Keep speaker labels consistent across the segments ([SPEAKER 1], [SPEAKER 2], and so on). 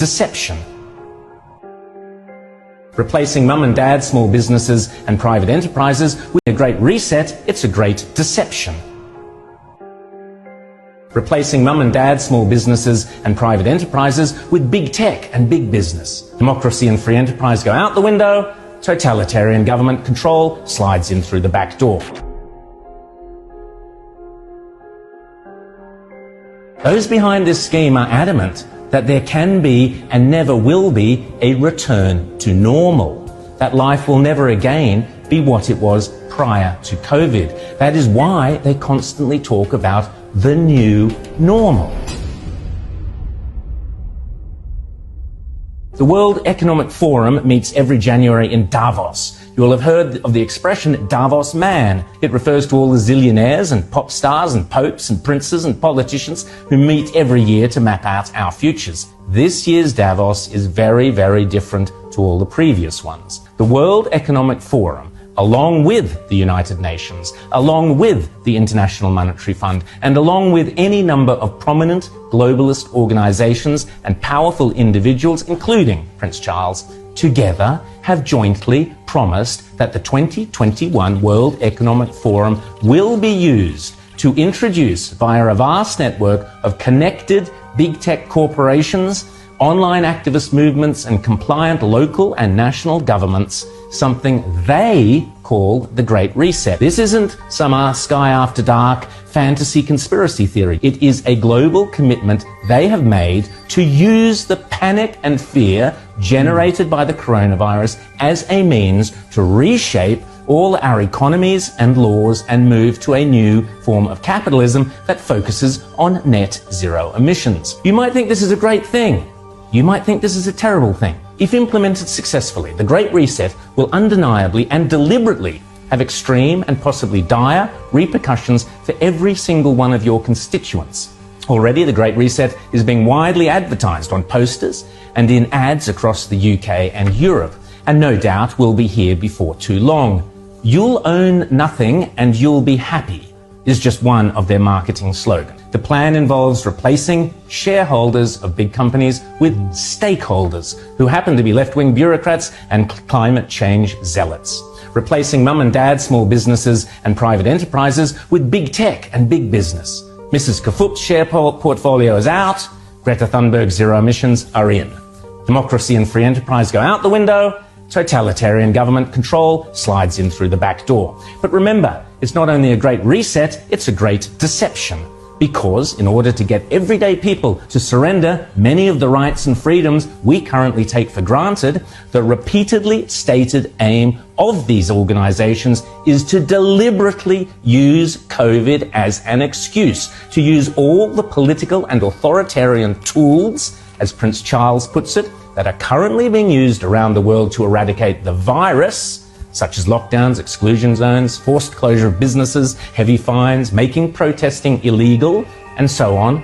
[SPEAKER 1] deception. Replacing mum and dad, small businesses and private enterprises with a great reset, it's a great deception. Replacing mum and dad, small businesses and private enterprises with big tech and big business. Democracy and free enterprise go out the window, totalitarian government control slides in through the back door. Those behind this scheme are adamant that there can be and never will be a return to normal, that life will never again be what it was prior to COVID. That is why they constantly talk about the new normal. The World Economic Forum meets every January in Davos. You will have heard of the expression Davos man. It refers to all the zillionaires and pop stars and popes and princes and politicians who meet every year to map out our futures. This year's Davos is very, very different to all the previous ones. The World Economic Forum, along with the United Nations, along with the International Monetary Fund, and along with any number of prominent globalist organizations and powerful individuals, including Prince Charles, together have jointly promised that the 2021 World Economic Forum will be used to introduce, via a vast network of connected big tech corporations, online activist movements and compliant local and national governments, something they call the Great Reset. This isn't some Sky After Dark fantasy conspiracy theory. It is a global commitment they have made to use the panic and fear generated by the coronavirus as a means to reshape all our economies and laws and move to a new form of capitalism that focuses on net zero emissions. You might think this is a great thing. You might think this is a terrible thing. If implemented successfully, the Great Reset will undeniably and deliberately have extreme and possibly dire repercussions for every single one of your constituents. Already, the Great Reset is being widely advertised on posters and in ads across the UK and Europe, and no doubt will be here before too long. You'll own nothing and you'll be happy is just one of their marketing slogans. The plan involves replacing shareholders of big companies with stakeholders who happen to be left-wing bureaucrats and climate change zealots. Replacing mum and dad, small businesses and private enterprises with big tech and big business. Mrs. Kafup's share portfolio is out. Greta Thunberg's zero emissions are in. Democracy and free enterprise go out the window. Totalitarian government control slides in through the back door. But remember, it's not only a great reset, it's a great deception. Because in order to get everyday people to surrender many of the rights and freedoms we currently take for granted, the repeatedly stated aim of these organizations is to deliberately use COVID as an excuse, to use all the political and authoritarian tools, as Prince Charles puts it, that are currently being used around the world to eradicate the virus, such as lockdowns, exclusion zones, forced closure of businesses, heavy fines, making protesting illegal, and so on,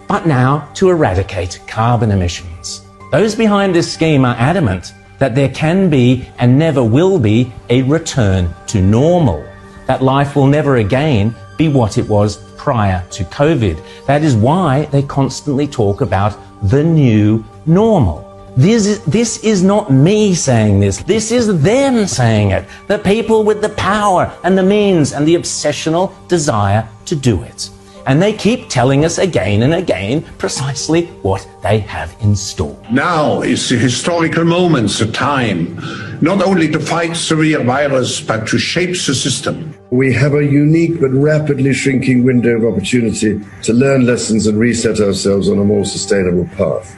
[SPEAKER 1] but now to eradicate carbon emissions. Those behind this scheme are adamant that there can be and never will be a return to normal, that life will never again be what it was prior to COVID. That is why they constantly talk about the new normal. This is not me saying this. This is them saying it. The people with the power and the means and the obsessional desire to do it. And they keep telling us again and again precisely what they have in store.
[SPEAKER 2] Now is the historical moment, the time, not only to fight the real virus, but to shape the system.
[SPEAKER 3] We have a unique but rapidly shrinking window of opportunity to learn lessons and reset ourselves on a more sustainable path.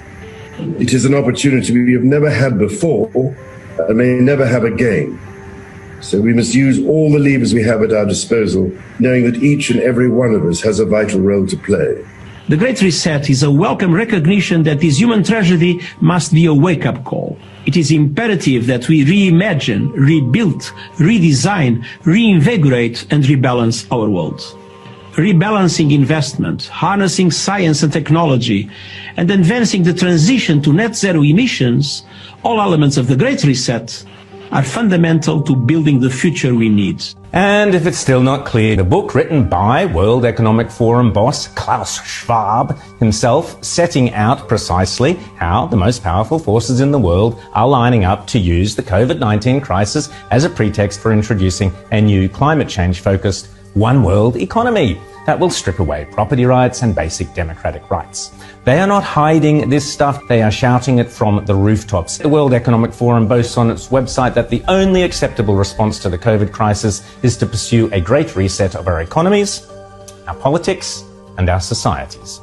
[SPEAKER 3] It is an opportunity we have never had before and may never have again. So we must use all the levers we have at our disposal, knowing that each and every one of us has a vital role to play.
[SPEAKER 4] The Great Reset is a welcome recognition that this human tragedy must be a wake-up call. It is imperative that we reimagine, rebuild, redesign, reinvigorate and rebalance our world. Rebalancing investment, harnessing science and technology, and advancing the transition to net zero emissions, all elements of the Great Reset, are fundamental to building the future we need.
[SPEAKER 1] And if it's still not clear, the book written by World Economic Forum boss Klaus Schwab himself, setting out precisely how the most powerful forces in the world are lining up to use the COVID-19 crisis as a pretext for introducing a new climate change-focused one world economy that will strip away property rights and basic democratic rights. They are not hiding this stuff, they are shouting it from the rooftops. The World Economic Forum boasts on its website that the only acceptable response to the COVID crisis is to pursue a great reset of our economies, our politics, and our societies.